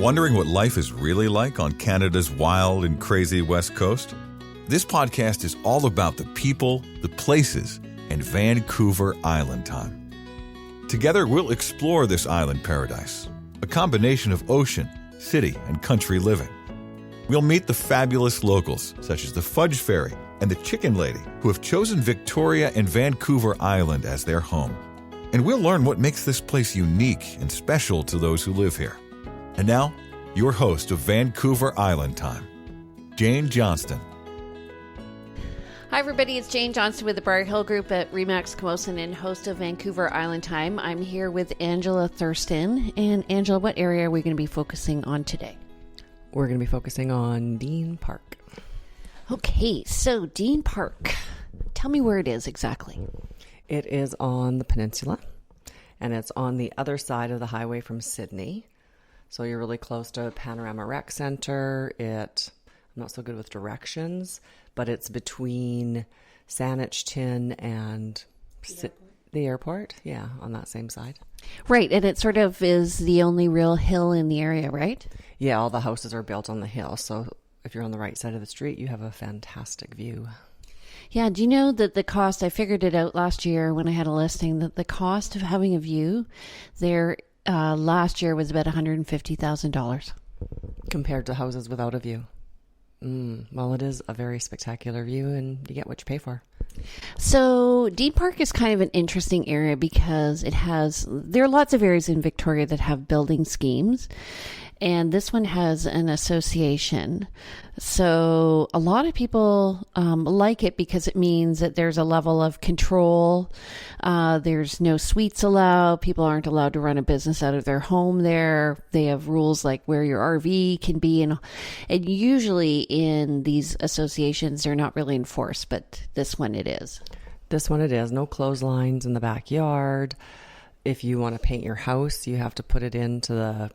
Wondering what life is really like on Canada's wild and crazy West Coast? This podcast is all about the people, the places, and Vancouver Island time. Together, we'll explore this island paradise, a combination of ocean, city, and country living. We'll meet the fabulous locals, such as the Fudge Fairy and the Chicken Lady, who have chosen Victoria and Vancouver Island as their home. And we'll learn what makes this place unique and special to those who live here. And now, your host of Vancouver Island Time, Jane Johnston. Hi everybody, it's Jane Johnston with the Briar Hill Group at Remax Camosun and host of Vancouver Island Time. I'm here with Angela Thurston. And Angela, what area are we going to be focusing on today? We're going to be focusing on Dean Park. Okay, so Dean Park. Tell me where it is exactly. It is on the peninsula, and it's on the other side of the highway from Sydney. So you're really close to Panorama Rec Center. I'm not so good with directions, but it's between Saanich and the airport. Yeah, on that same side. Right, and it sort of is the only real hill in the area, right? Yeah, all the houses are built on the hill. So if you're on the right side of the street, you have a fantastic view. Yeah, do you know that the cost, I figured it out last year when I had a listing, that the cost of having a view there last year was about $150,000. Compared to houses without a view. Well, it is a very spectacular view, and you get what you pay for. So Dean Park is kind of an interesting area because there are lots of areas in Victoria that have building schemes, and this one has an association. So a lot of people like it because it means that there's a level of control. There's no suites allowed. People aren't allowed to run a business out of their home there. They have rules like where your RV can be. And usually in these associations, they're not really enforced, but this one it is. This one it is. No clotheslines in the backyard. If you want to paint your house, you have to put it into the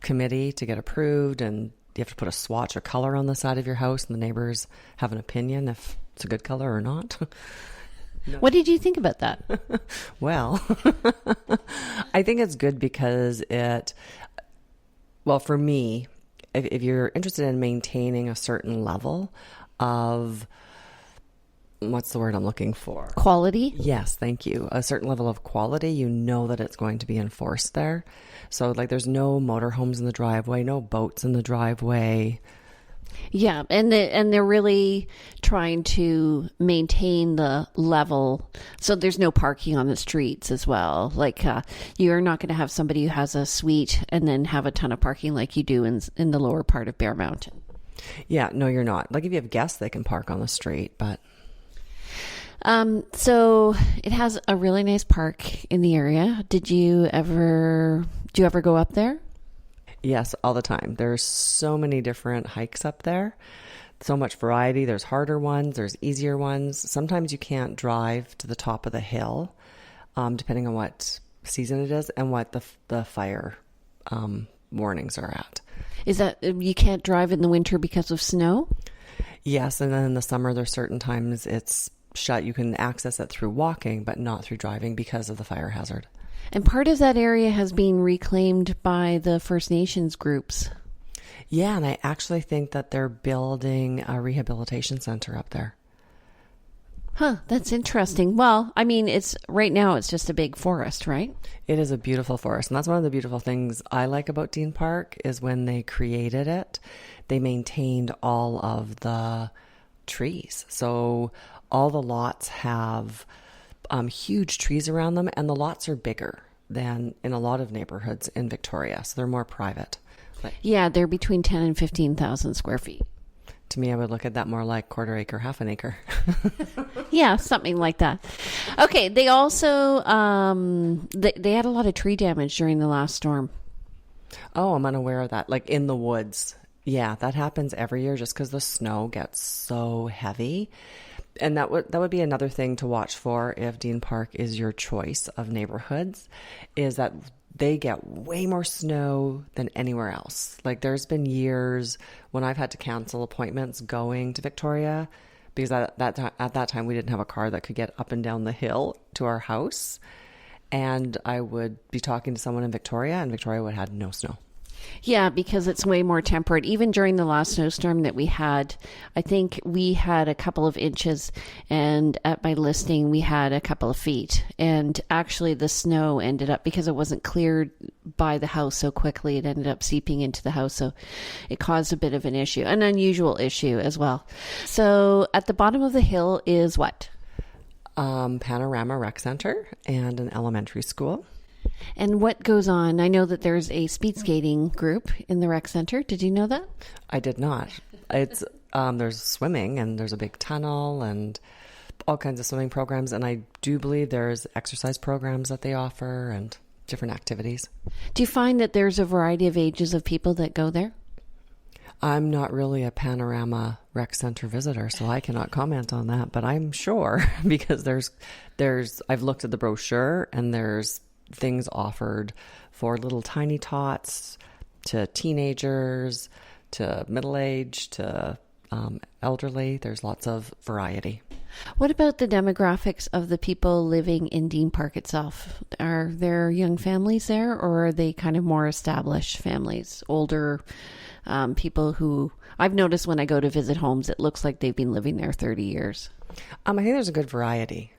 committee to get approved, and you have to put a swatch of color on the side of your house, and the neighbors have an opinion if it's a good color or not. No. What did you think about that? Well, I think it's good because for me, if you're interested in maintaining a certain level of, what's the word I'm looking for? Quality? Yes, thank you. A certain level of quality, you know that it's going to be enforced there. So there's no motorhomes in the driveway, no boats in the driveway. Yeah, and they're really trying to maintain the level, so there's no parking on the streets as well. You're not going to have somebody who has a suite and then have a ton of parking like you do in the lower part of Bear Mountain. Yeah, no, you're not. If you have guests, they can park on the street, but... So it has a really nice park in the area. Do you ever go up there? Yes, all the time. There's so many different hikes up there. So much variety. There's harder ones. There's easier ones. Sometimes you can't drive to the top of the hill, depending on what season it is and what the fire warnings are at. Is that you can't drive in the winter because of snow? Yes, and then in the summer there's certain times it's shut. You can access it through walking, but not through driving because of the fire hazard. And part of that area has been reclaimed by the First Nations groups. Yeah, and I actually think that they're building a rehabilitation center up there. Huh, that's interesting. Well, I mean, right now it's just a big forest, right? It is a beautiful forest, and that's one of the beautiful things I like about Dean Park is when they created it, they maintained all of the trees. So all the lots have huge trees around them, and the lots are bigger than in a lot of neighborhoods in Victoria, so they're more private. Yeah, they're between 10 and 15,000 square feet. To me, I would look at that more like quarter acre, half an acre. Yeah, something like that. Okay, they also, they had a lot of tree damage during the last storm. Oh, I'm unaware of that. In the woods. Yeah, that happens every year just because the snow gets so heavy. And that would be another thing to watch for if Dean Park is your choice of neighborhoods, is that they get way more snow than anywhere else. There's been years when I've had to cancel appointments going to Victoria because at that time we didn't have a car that could get up and down the hill to our house. And I would be talking to someone in Victoria, and Victoria would have had no snow. Yeah, because it's way more temperate. Even during the last snowstorm that we had, I think we had a couple of inches, and at my listing, we had a couple of feet. And actually, the snow ended up, because it wasn't cleared by the house so quickly, it ended up seeping into the house. So it caused a bit of an issue, an unusual issue as well. So at the bottom of the hill is what? Panorama Rec Center and an elementary school. And what goes on? I know that there's a speed skating group in the rec center. Did you know that? I did not. It's there's swimming and there's a big tunnel and all kinds of swimming programs. And I do believe there's exercise programs that they offer and different activities. Do you find that there's a variety of ages of people that go there? I'm not really a Panorama Rec Center visitor, so I cannot comment on that. But I'm sure because I've looked at the brochure and there's things offered for little tiny tots to teenagers to middle-aged to elderly. There's lots of variety. What about the demographics of the people living in Dean Park itself? Are there young families there, or are they kind of more established families, older people who I've noticed when I go to visit homes, it looks like they've been living there 30 years? I think there's a good variety.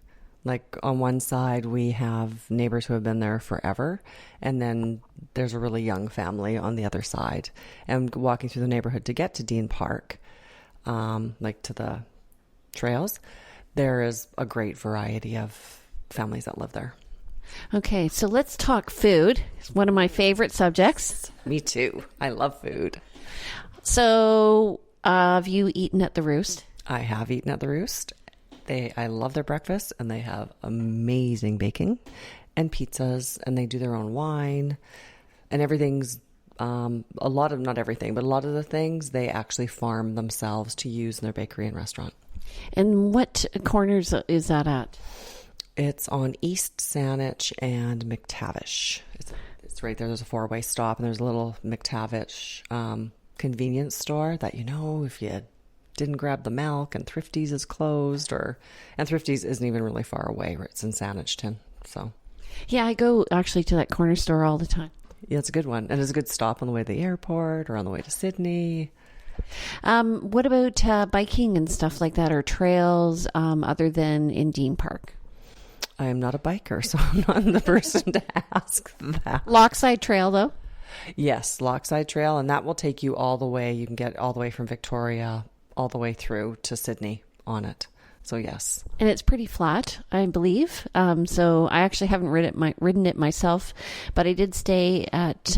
Like on one side, we have neighbors who have been there forever, and then there's a really young family on the other side. And walking through the neighborhood to get to Dean Park, like to the trails, there is a great variety of families that live there. Okay, so let's talk food. It's one of my favorite subjects. Me too. I love food. So have you eaten at the Roost? I have eaten at the Roost. I love their breakfast, and they have amazing baking and pizzas, and they do their own wine, and everything's not everything, but a lot of the things they actually farm themselves to use in their bakery and restaurant. And what corners is that at? It's on East Saanich and McTavish. It's right there. There's a 4-way stop, and there's a little McTavish convenience store that, if you didn't grab the milk and Thrifty's is closed, and Thrifty's isn't even really far away. It's in Saanich. So yeah, I go actually to that corner store all the time. Yeah, it's a good one, and it's a good stop on the way to the airport or on the way to Sydney. What about biking and stuff like that, or trails other than in Dean Park? I am not a biker, so I'm not the person to ask that. Lochside Trail, though? Yes, Lochside Trail, and that will take you all the way. You can get all the way from Victoria all the way through to Sydney on it. So yes. And it's pretty flat, I believe. So I actually haven't ridden it myself, but I did stay at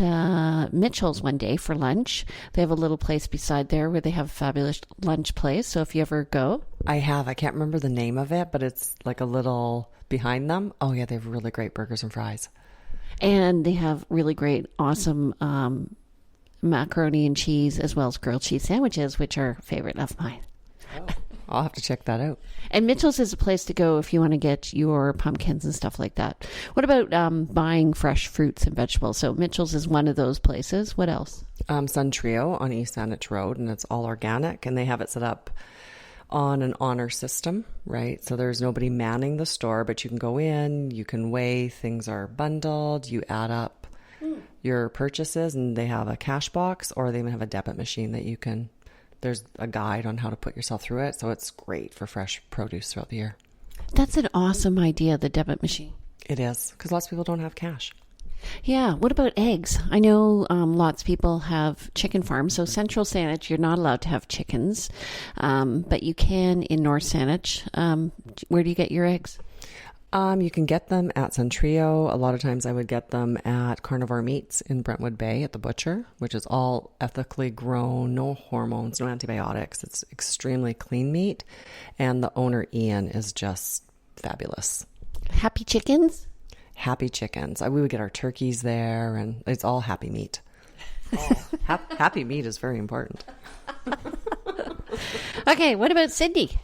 Mitchell's one day for lunch. They have a little place beside there where they have a fabulous lunch place. So if you ever go. I can't remember the name of it, but it's like a little behind them. Oh yeah, they have really great burgers and fries. And they have really great, awesome macaroni and cheese, as well as grilled cheese sandwiches, which are a favorite of mine. Oh, I'll have to check that out. And Mitchell's is a place to go if you want to get your pumpkins and stuff like that. What about buying fresh fruits and vegetables? So Mitchell's is one of those places. What else? Sun Trio on East Saanich Road, and it's all organic, and they have it set up on an honor system, right? So there's nobody manning the store, but you can go in, you can weigh, things are bundled, you add up your purchases, and they have a cash box, or they even have a debit machine that you can, there's a guide on how to put yourself through it. So it's great for fresh produce throughout the year. That's an awesome idea, the debit machine. It is, because lots of people don't have cash. Yeah. What about eggs? I know lots of people have chicken farms. So Central Saanich, you're not allowed to have chickens, but you can in North Saanich. Where do you get your eggs? You can get them at Sun Trio. A lot of times I would get them at Carnivore Meats in Brentwood Bay at the butcher, which is all ethically grown, no hormones, no antibiotics. It's extremely clean meat. And the owner, Ian, is just fabulous. Happy chickens? Happy chickens. We would get our turkeys there, and it's all happy meat. Happy meat is very important. Okay, what about Sydney?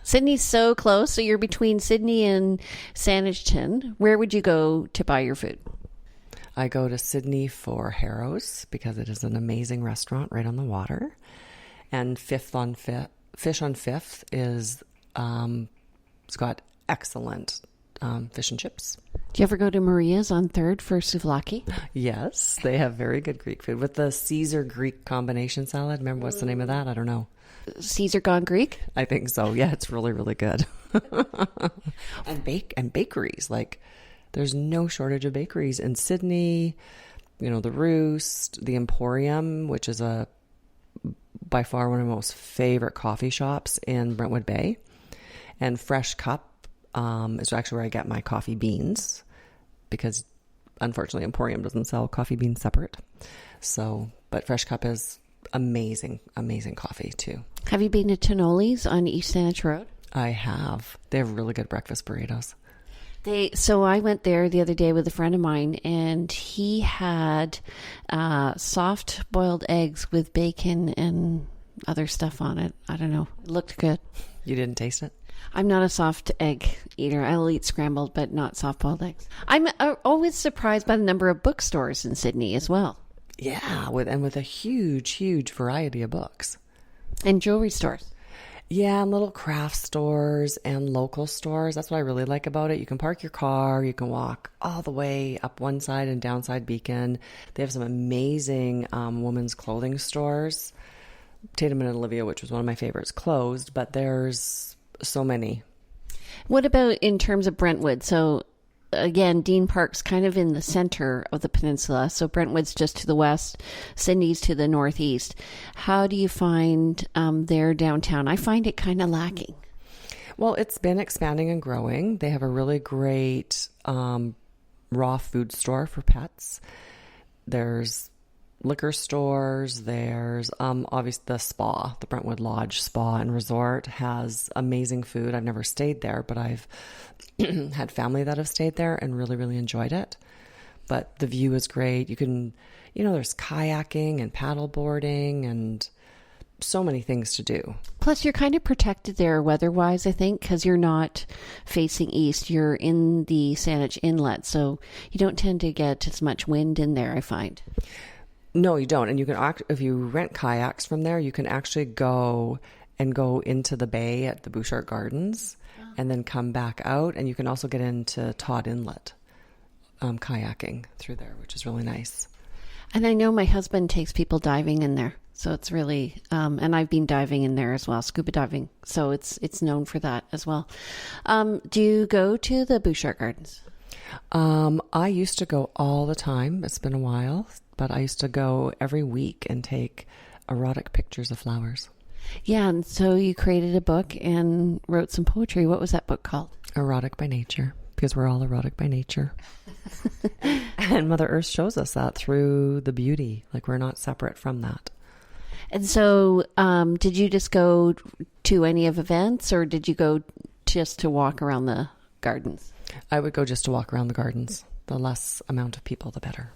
Sydney's so close. So you're between Sydney and Saanich. Where would you go to buy your food? I go to Sydney for Harrow's because it is an amazing restaurant right on the water. And Fish on Fifth is it's got excellent fish and chips. Do you ever go to Maria's on 3rd for souvlaki? Yes, they have very good Greek food with the Caesar Greek combination salad. Remember what's the name of that? I don't know. Caesar gone Greek? I think so. Yeah, it's really, really good. and bakeries. Like, there's no shortage of bakeries in Sydney. You know, the Roost, the Emporium, which is by far one of my most favorite coffee shops in Brentwood Bay. And Fresh Cup is actually where I get my coffee beans, because unfortunately Emporium doesn't sell coffee beans separate. So, but Fresh Cup is amazing coffee too. Have you been to Tonoli's on East Saanich Road? I have. They have really good breakfast burritos. So I went there the other day with a friend of mine, and he had soft boiled eggs with bacon and other stuff on it. I don't know. It looked good. You didn't taste it? I'm not a soft egg eater. I'll eat scrambled, but not soft-boiled eggs. I'm always surprised by the number of bookstores in Sydney as well. Yeah, with a huge variety of books. And jewelry stores. Yeah, and little craft stores and local stores. That's what I really like about it. You can park your car. You can walk all the way up one side and downside Beacon. They have some amazing women's clothing stores. Tatum and Olivia, which was one of my favorites, closed, but there's so many. What about in terms of Brentwood? So again, Dean Park's kind of in the center of the peninsula. So Brentwood's just to the west, Sydney's to the northeast. How do you find their downtown? I find it kind of lacking. Well, it's been expanding and growing. They have a really great raw food store for pets. There's liquor stores. There's obviously the spa, the Brentwood Lodge Spa and Resort has amazing food. I've never stayed there, but I've had family that have stayed there and really, really enjoyed it. But the view is great. You can, there's kayaking and paddle boarding and so many things to do. Plus, you're kind of protected there weather-wise, I think, because you're not facing east. You're in the Saanich Inlet, so you don't tend to get as much wind in there, I find. No, you don't. And you can, if you rent kayaks from there, you can actually go into the bay at the Bouchard Gardens and then come back out. And you can also get into Todd Inlet kayaking through there, which is really nice. And I know my husband takes people diving in there. So it's really, and I've been diving in there as well, scuba diving. So it's known for that as well. Do you go to the Bouchard Gardens? I used to go all the time. It's been a while, but I used to go every week and take erotic pictures of flowers. Yeah, and so you created a book and wrote some poetry. What was that book called? Erotic by Nature, because we're all erotic by nature. And Mother Earth shows us that through the beauty. Like, we're not separate from that. And so did you just go to any of events, or did you go just to walk around the gardens? I would go just to walk around the gardens. The less amount of people, the better.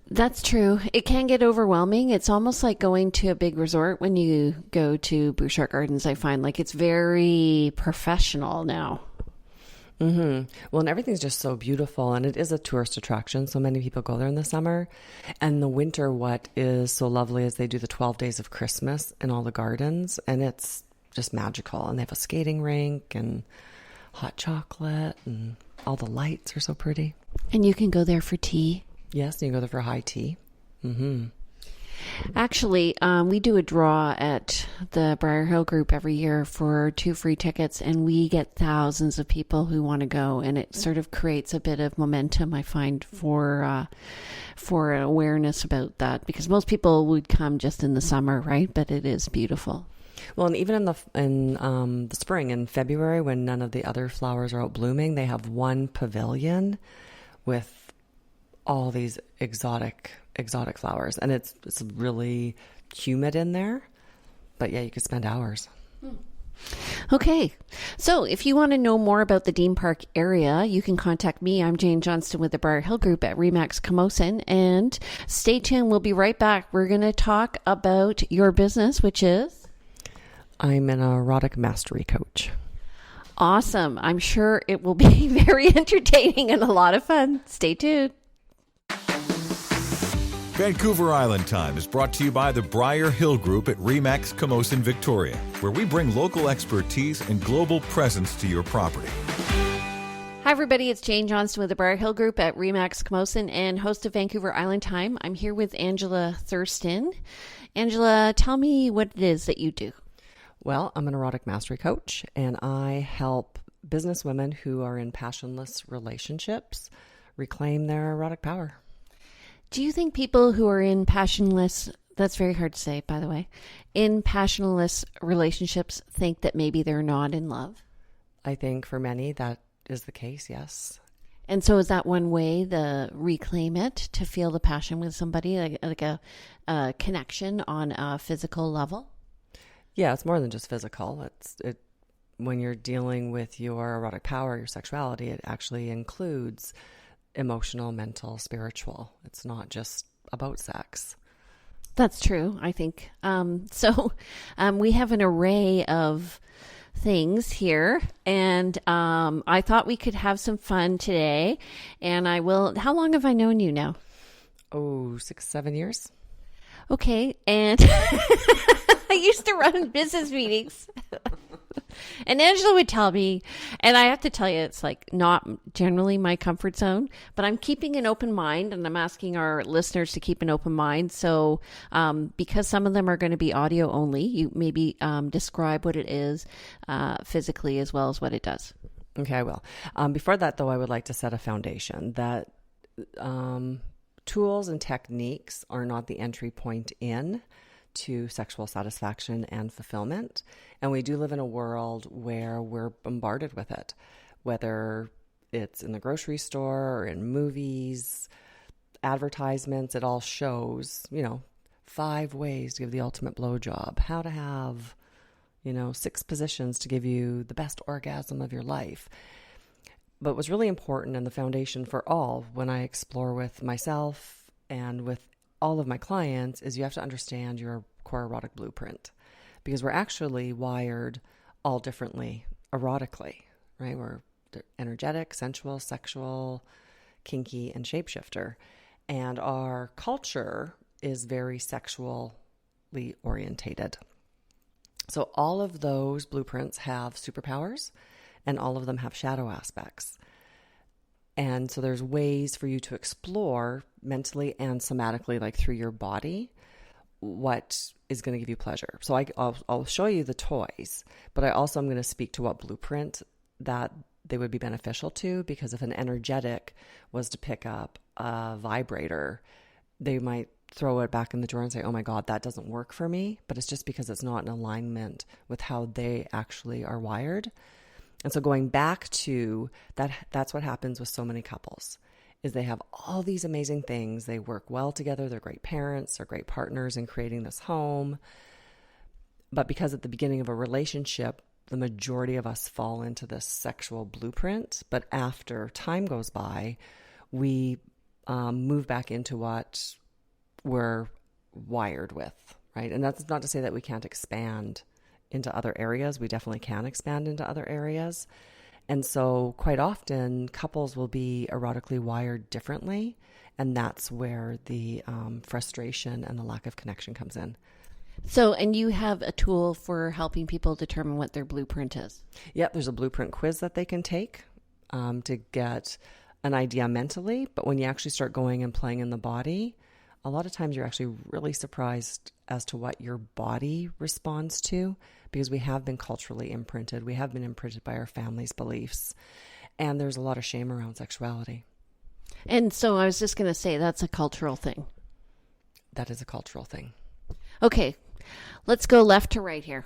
That's true. It can get overwhelming. It's almost like going to a big resort when you go to Bouchard Gardens. I find like it's very professional now. Mm-hmm. Well, and everything's just so beautiful, and it is a tourist attraction. So many people go there in the summer. And the winter, what is so lovely is they do the 12 days of Christmas in all the gardens, and it's just magical. And they have a skating rink and hot chocolate, and all the lights are so pretty. And you can go there for tea. Yes, you can go there for high tea. Mm-hmm. Actually, we do a draw at the Briar Hill Group every year for 2 free tickets, and we get thousands of people who want to go, and it sort of creates a bit of momentum, I find, for awareness about that, because most people would come just in the summer, right? But it is beautiful. Well, and even in the spring, in February, when none of the other flowers are out blooming, they have one pavilion with all these exotic flowers, and it's really humid in there, but yeah, you could spend hours. Okay, so if you want to know more about the Dean Park area, you can contact me. I'm Jane Johnston with the Briar Hill Group at Remax Camosun, and stay tuned. We'll be right back. We're going to talk about your business, which is? I'm an erotic mastery coach. Awesome. I'm sure it will be very entertaining and a lot of fun. Stay tuned. Vancouver Island Time is brought to you by the Briar Hill Group at Remax Camosun, Victoria, where we bring local expertise and global presence to your property. everybody. It's Jane Johnston with the Briar Hill Group at Remax Camosun and host of Vancouver Island Time. I'm here with Angela Thurston. Angela, tell me what it is that you do. Well, I'm an erotic mastery coach, and I help business women who are in passionless relationships reclaim their erotic power. Do you think people who are in passionless, that's very hard to say, by the way, in passionless relationships think that maybe they're not in love? I think for many that is the case, yes. And so is that one way to reclaim it, to feel the passion with somebody, like a connection on a physical level? Yeah, it's more than just physical. When you're dealing with your erotic power, your sexuality, it actually includes emotional, mental, spiritual. It's not just about sex. That's true, I think. We have an array of things here, and I thought we could have some fun today. And I will. How long have I known you now? 6-7 years. Okay, and I used to run business meetings. And Angela would tell me, and I have to tell you, it's like not generally my comfort zone, but I'm keeping an open mind, and I'm asking our listeners to keep an open mind. So because some of them are going to be audio only, you maybe describe what it is physically as well as what it does. Okay, I will. Before that, though, I would like to set a foundation that tools and techniques are not the entry point in to sexual satisfaction and fulfillment. And we do live in a world where we're bombarded with it, whether it's in the grocery store or in movies, advertisements. It all shows, 5 ways to give the ultimate blowjob, how to have, 6 positions to give you the best orgasm of your life. But what's really important and the foundation for all, when I explore with myself and with all of my clients, is you have to understand your core erotic blueprint, because we're actually wired all differently erotically, right? We're energetic, sensual, sexual, kinky, and shapeshifter. And our culture is very sexually orientated. So all of those blueprints have superpowers, and all of them have shadow aspects. And so there's ways for you to explore mentally and somatically, like through your body, what is going to give you pleasure. So I'll show you the toys, but I also am going to speak to what blueprint that they would be beneficial to, because if an energetic was to pick up a vibrator, they might throw it back in the drawer and say, oh my God, that doesn't work for me. But it's just because it's not in alignment with how they actually are wired. And so going back to that, that's what happens with so many couples, is they have all these amazing things. They work well together. They're great parents. They're great partners in creating this home. But because at the beginning of a relationship, the majority of us fall into this sexual blueprint. But after time goes by, we move back into what we're wired with, right? And that's not to say that we can't expand into other areas. We definitely can expand into other areas. And so quite often couples will be erotically wired differently. And that's where the frustration and the lack of connection comes in. So, and you have a tool for helping people determine what their blueprint is. Yep, there's a blueprint quiz that they can take to get an idea mentally. But when you actually start going and playing in the body, a lot of times you're actually really surprised as to what your body responds to, because we have been culturally imprinted. We have been imprinted by our family's beliefs. And there's a lot of shame around sexuality. And so I was just going to say that's a cultural thing. That is a cultural thing. Okay, let's go left to right here.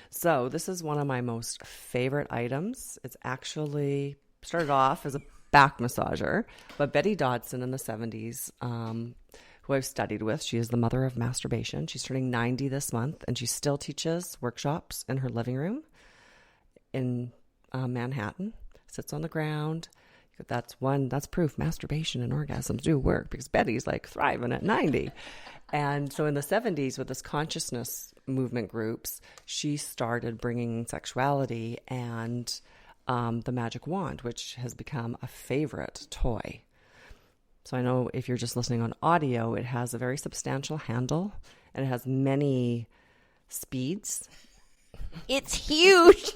So this is one of my most favorite items. It's actually started off as a back massager, but Betty Dodson in the 70s, who I've studied with, she is the mother of masturbation. She's turning 90 this month, and she still teaches workshops in her living room in Manhattan. Sits on the ground. That's proof masturbation and orgasms do work, because Betty's like thriving at 90. And so in the 70s, with this consciousness movement groups, she started bringing sexuality and the magic wand, which has become a favorite toy. So I know if you're just listening on audio, it has a very substantial handle and it has many speeds. It's huge.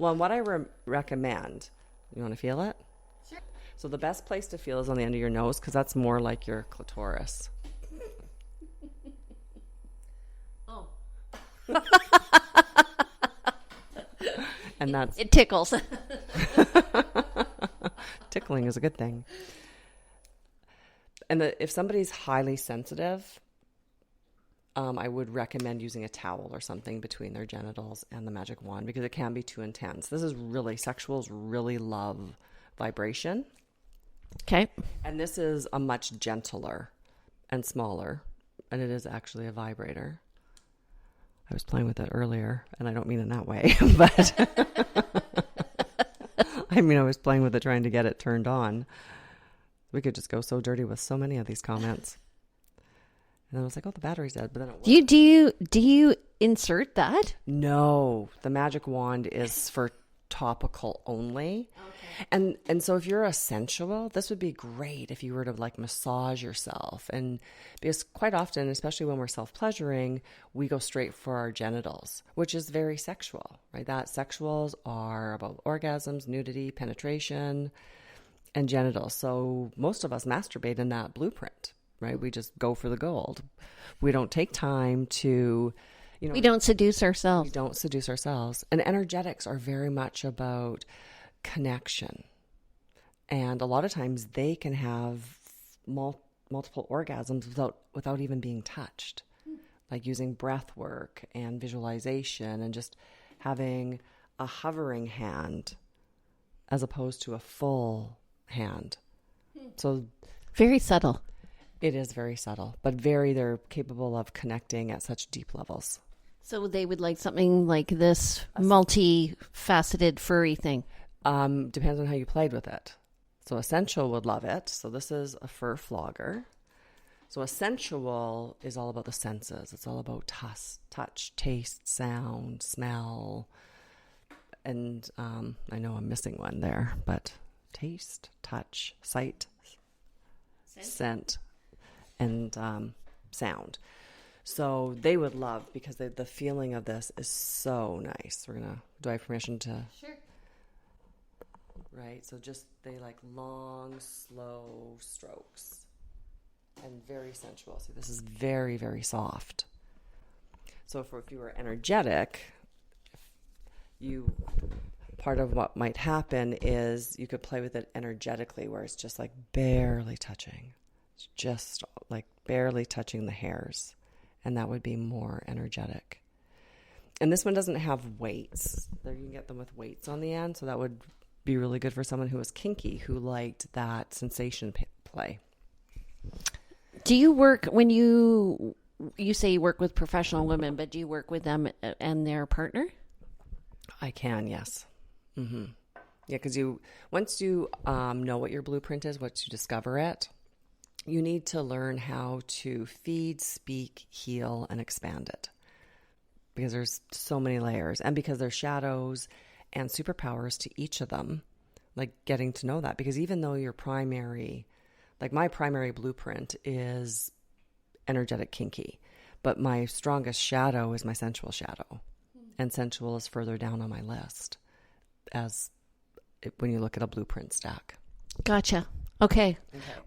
Well, and what I recommend, you want to feel it? Sure. So the best place to feel is on the end of your nose, because that's more like your clitoris. Oh. And that's... It tickles. Tickling is a good thing. And if somebody's highly sensitive, I would recommend using a towel or something between their genitals and the magic wand, because it can be too intense. This is really, sexuals really love vibration. Okay. And this is a much gentler and smaller, and it is actually a vibrator. I was playing with it earlier, and I don't mean in that way, but I mean, I was playing with it trying to get it turned on. We could just go so dirty with so many of these comments. And then I was like, oh, the battery's dead, but then it wasn't. Do you insert that? No, the magic wand is for topical only. Okay. And so if you're a sensual, this would be great if you were to like massage yourself. And because quite often, especially when we're self-pleasuring, we go straight for our genitals, which is very sexual, right? That sexuals are about orgasms, nudity, penetration, and genitals. So most of us masturbate in that blueprint, right? We just go for the gold. We don't take time to, we don't seduce ourselves. We don't seduce ourselves. And energetics are very much about connection. And a lot of times they can have multiple orgasms without even being touched, like using breath work and visualization and just having a hovering hand as opposed to a full hand. So very subtle. It is very subtle, but they're capable of connecting at such deep levels. So they would like something like this multi-faceted furry thing. Depends on how you played with it. So a sensual would love it. So this is a fur flogger. So a sensual is all about the senses. It's all about touch, taste, sound, smell. And I know I'm missing one there, but taste, touch, sight, scent, and sound. So they would love, because the feeling of this is so nice. Do I have permission to? Sure. Right. So just they like long, slow strokes and very sensual. See, this is very, very soft. So if you were energetic, part of what might happen is you could play with it energetically, where it's just like barely touching. It's just like barely touching the hairs. And that would be more energetic. And this one doesn't have weights. There you can get them with weights on the end. So that would be really good for someone who was kinky, who liked that sensation play. Do you work, when you say you work with professional women, but do you work with them and their partner? I can, yes. Mm-hmm. Yeah, because once you know what your blueprint is, once you discover it, you need to learn how to feed, speak, heal, and expand it. Because there's so many layers, and because there's shadows and superpowers to each of them, like getting to know that. Because even though your primary, like my primary blueprint is energetic kinky, but my strongest shadow is my sensual shadow. And sensual is further down on my list when you look at a blueprint stack. Gotcha. Okay.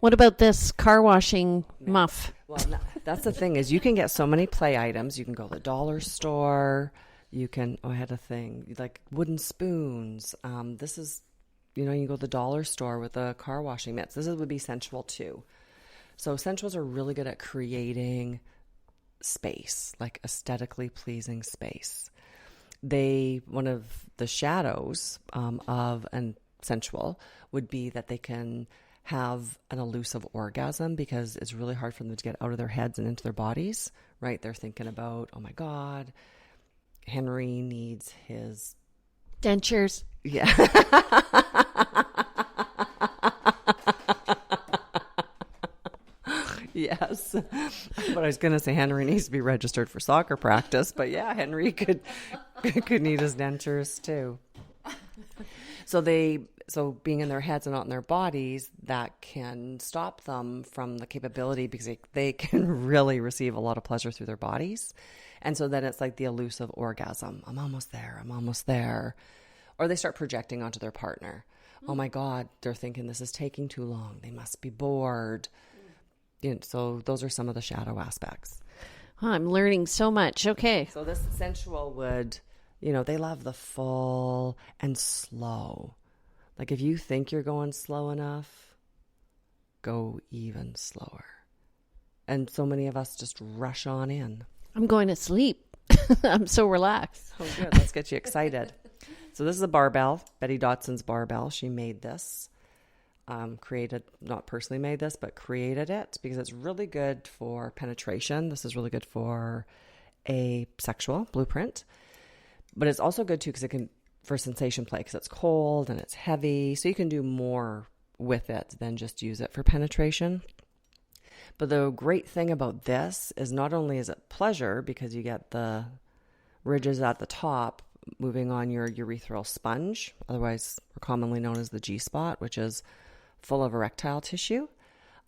What about this car washing muff? Well, that's the thing, is you can get so many play items. You can go to the dollar store. You can, I had a thing, like wooden spoons. This is, you can go to the dollar store with the car washing mitts. This would be sensual too. So sensuals are really good at creating space, like aesthetically pleasing space. One of the shadows of a sensual would be that they can have an elusive orgasm, because it's really hard for them to get out of their heads and into their bodies, right? They're thinking about, oh my God, Henry needs his dentures. Yeah. Yes. But I was going to say Henry needs to be registered for soccer practice, but yeah, Henry could need his dentures too. So being in their heads and not in their bodies, that can stop them from the capability, because they can really receive a lot of pleasure through their bodies. And so then it's like the elusive orgasm. I'm almost there. Or they start projecting onto their partner. Oh my God, they're thinking this is taking too long. They must be bored. So those are some of the shadow aspects. Oh, I'm learning so much. Okay. So this sensual would, they love the full and slow. Like if you think you're going slow enough, go even slower. And so many of us just rush on in. I'm going to sleep. I'm so relaxed. Oh, good. Let's get you excited. So this is a barbell, Betty Dotson's barbell. She made this, not personally made this, but created it because it's really good for penetration. This is really good for a sexual blueprint, but it's also good too because it can, for sensation play, because it's cold and it's heavy. So you can do more with it than just use it for penetration. But the great thing about this is not only is it pleasure because you get the ridges at the top moving on your urethral sponge, otherwise commonly known as the G-spot, which is full of erectile tissue.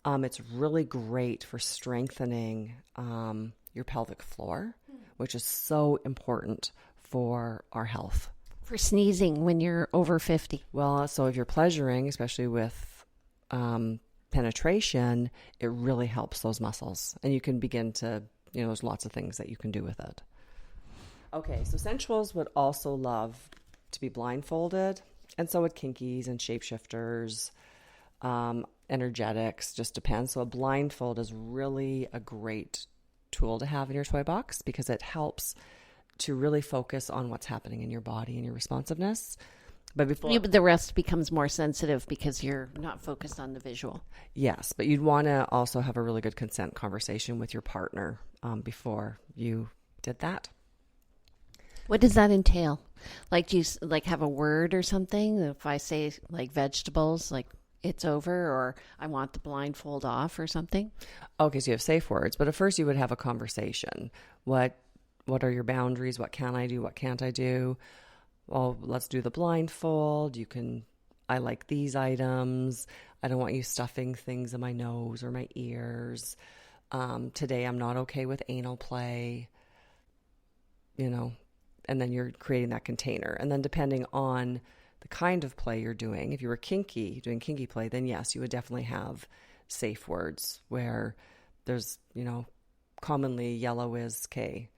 It's really great for strengthening your pelvic floor, which is so important for our health. For sneezing when you're over 50. Well, so if you're pleasuring, especially with penetration, it really helps those muscles. And you can begin to, there's lots of things that you can do with it. Okay, so sensuals would also love to be blindfolded. And so would kinkies and shapeshifters, energetics, just depends. So a blindfold is really a great tool to have in your toy box because it helps to really focus on what's happening in your body and your responsiveness. But before the rest becomes more sensitive because you're not focused on the visual. Yes, but you'd want to also have a really good consent conversation with your partner before you did that. What does that entail? Like, do you have a word or something? If I say like vegetables, like it's over, or I want the blindfold off or something? Okay, so you have safe words, but at first you would have a conversation. What are your boundaries? What can I do? What can't I do? Well, let's do the blindfold. I like these items. I don't want you stuffing things in my nose or my ears. Today I'm not okay with anal play, and then you're creating that container. And then depending on the kind of play you're doing, if you were doing kinky play, then yes, you would definitely have safe words where there's, commonly yellow is K.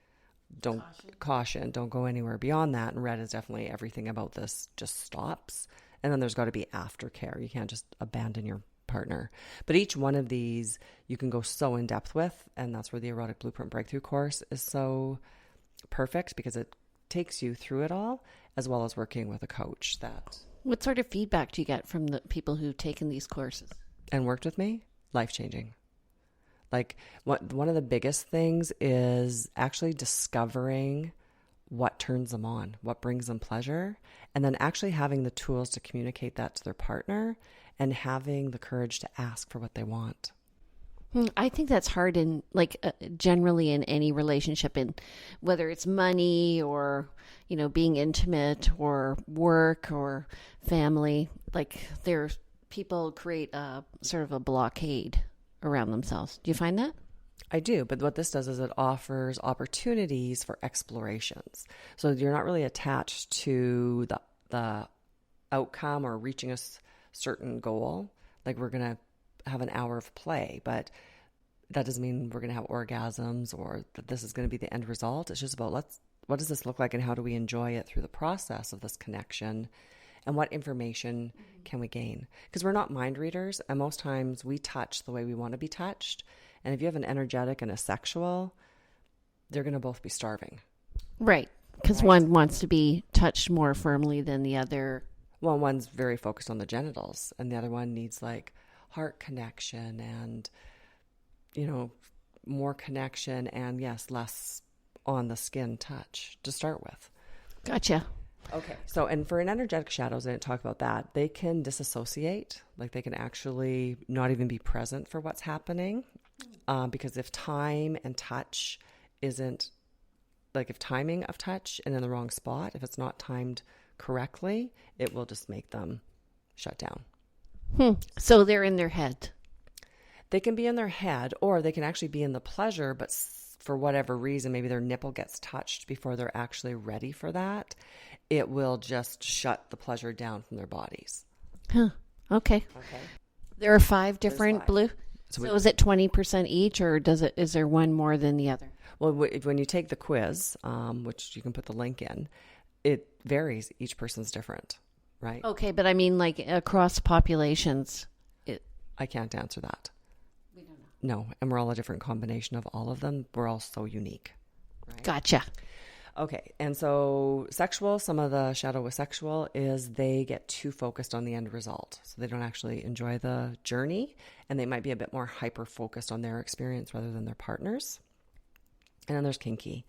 Caution, don't go anywhere beyond that. And red is definitely everything about this just stops. And then there's got to be aftercare. You can't just abandon your partner. But each one of these you can go so in depth with. And that's where the Erotic Blueprint Breakthrough course is so perfect because it takes you through it all as well as working with a coach. What sort of feedback do you get from the people who've taken these courses and worked with me? Life-changing. Like one of the biggest things is actually discovering what turns them on, what brings them pleasure, and then actually having the tools to communicate that to their partner and having the courage to ask for what they want. I think that's hard in generally in any relationship, in whether it's money or, being intimate or work or family. Like people create a sort of a blockade around themselves. Do you find that? I do, but what this does is it offers opportunities for explorations. So you're not really attached to the outcome or reaching a certain goal. Like we're going to have an hour of play, but that doesn't mean we're going to have orgasms or that this is going to be the end result. It's just about what does this look like and how do we enjoy it through the process of this connection? And what information can we gain? Because we're not mind readers, and most times we touch the way we want to be touched. And if you have an energetic and a sexual, they're going to both be starving. Right, because one wants to be touched more firmly than the other. Well, one's very focused on the genitals, and the other one needs heart connection and, more connection and, yes, less on the skin touch to start with. Gotcha. Okay. So, and for an energetic shadows, I didn't talk about that. They can disassociate, like they can actually not even be present for what's happening. Because if time and touch isn't, if timing of touch and in the wrong spot, if it's not timed correctly, it will just make them shut down. So they're in their head. They can be in their head, or they can actually be in the pleasure, but for whatever reason, maybe their nipple gets touched before they're actually ready for that, it will just shut the pleasure down from their bodies. Huh. Okay. There are 5 different blue. So is it 20% each, or is there one more than the other? Well, when you take the quiz, which you can put the link in, it varies. Each person's different, right? Okay, but I mean, like across populations. I can't answer that. We don't know. No, and we're all a different combination of all of them. We're all so unique. Right? Gotcha. Okay, and so sexual, some of the shadow with sexual is they get too focused on the end result. So they don't actually enjoy the journey, and they might be a bit more hyper-focused on their experience rather than their partners. And then there's kinky.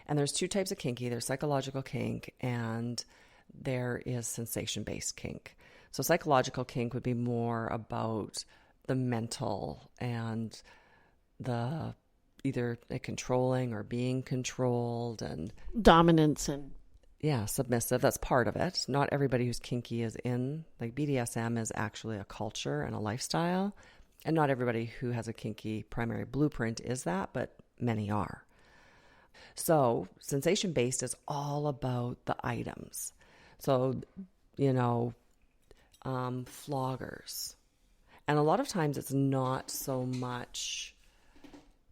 And there's 2 types of kinky. There's psychological kink, and there is sensation-based kink. So psychological kink would be more about the mental and the either controlling or being controlled and dominance and submissive. That's part of it. Not everybody who's kinky is in, like BDSM is actually a culture and a lifestyle, and not everybody who has a kinky primary blueprint is that, but many are. So sensation based is all about the items. So, floggers. And a lot of times it's not so much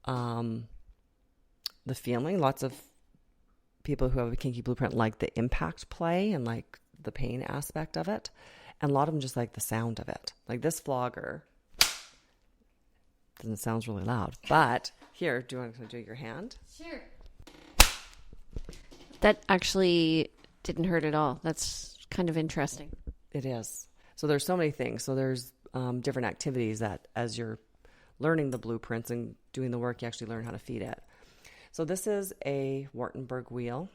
the feeling. Lots of people who have a kinky blueprint like the impact play and like the pain aspect of it. And a lot of them just like the sound of it. Like this flogger, doesn't sound really loud, but here, do you want to do your hand? Sure. That actually didn't hurt at all. That's kind of interesting. It is. So there's so many things. So there's different activities that as you're learning the blueprints and doing the work, you actually learn how to feed it. So this is a Wartenberg wheel.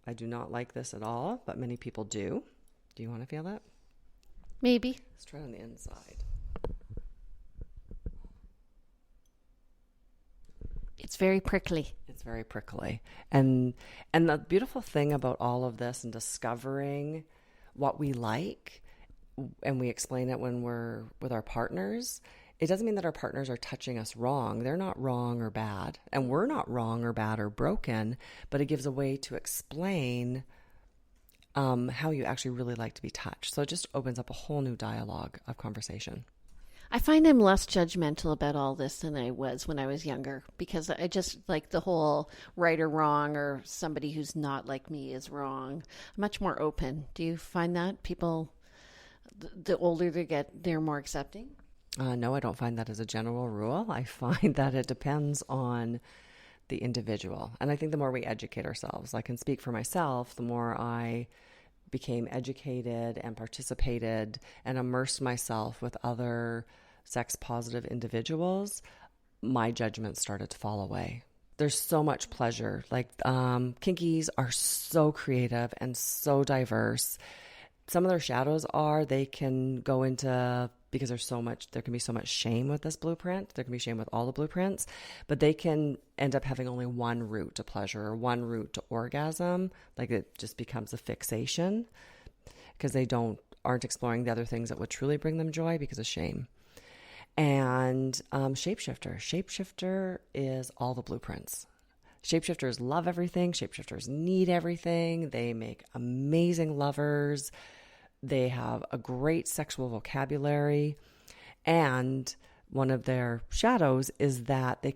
I do not like this at all, but many people do. Do you want to feel that? Maybe. Let's try on the inside. It's very prickly. It's very prickly. And the beautiful thing about all of this and discovering what we like, and we explain it when we're with our partners, it doesn't mean that our partners are touching us wrong. They're not wrong or bad. And we're not wrong or bad or broken, but it gives a way to explain how you actually really like to be touched. So it just opens up a whole new dialogue of conversation. I find I'm less judgmental about all this than I was when I was younger, because I just like the whole right or wrong or somebody who's not like me is wrong. I'm much more open. Do you find that people, the older they get, they're more accepting? No, I don't find that as a general rule. I find that it depends on the individual. And I think the more we educate ourselves, I can speak for myself, the more I became educated and participated and immersed myself with other sex positive individuals, my judgment started to fall away. There's so much pleasure. Like kinkies are so creative and so diverse. Some of their shadows are, they can go into, because there can be so much shame with this blueprint. There can be shame with all the blueprints, but they can end up having only one route to pleasure or one route to orgasm. Like it just becomes a fixation because they aren't exploring the other things that would truly bring them joy because of shame. And shapeshifter is all the blueprints. Shapeshifters love everything. Shapeshifters need everything. They make amazing lovers. They have a great sexual vocabulary. And one of their shadows is that they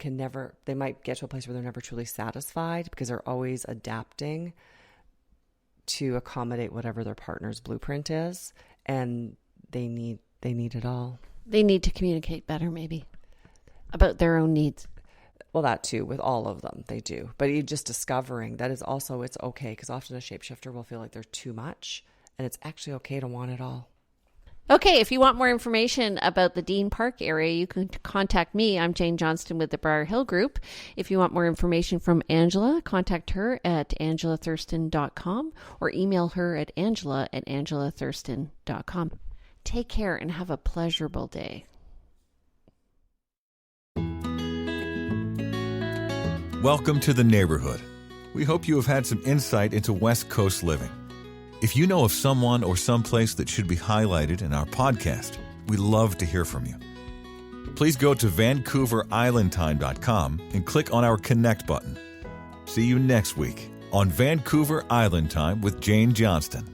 might get to a place where they're never truly satisfied because they're always adapting to accommodate whatever their partner's blueprint is. And they need it all. They need to communicate better, maybe, about their own needs. Well, that too, with all of them, they do. But you just discovering that is also, it's okay, because often a shapeshifter will feel like they're too much, and it's actually okay to want it all. Okay, if you want more information about the Dean Park area, you can contact me. I'm Jane Johnston with the Briar Hill Group. If you want more information from Angela, contact her at angelathurston.com or email her at angela@angelathurston.com. Take care and have a pleasurable day. Welcome to the neighborhood. We hope you have had some insight into West Coast living. If you know of someone or someplace that should be highlighted in our podcast, we'd love to hear from you. please go to VancouverIslandTime.com and click on our Connect button. See you next week on Vancouver Island Time with Jane Johnston.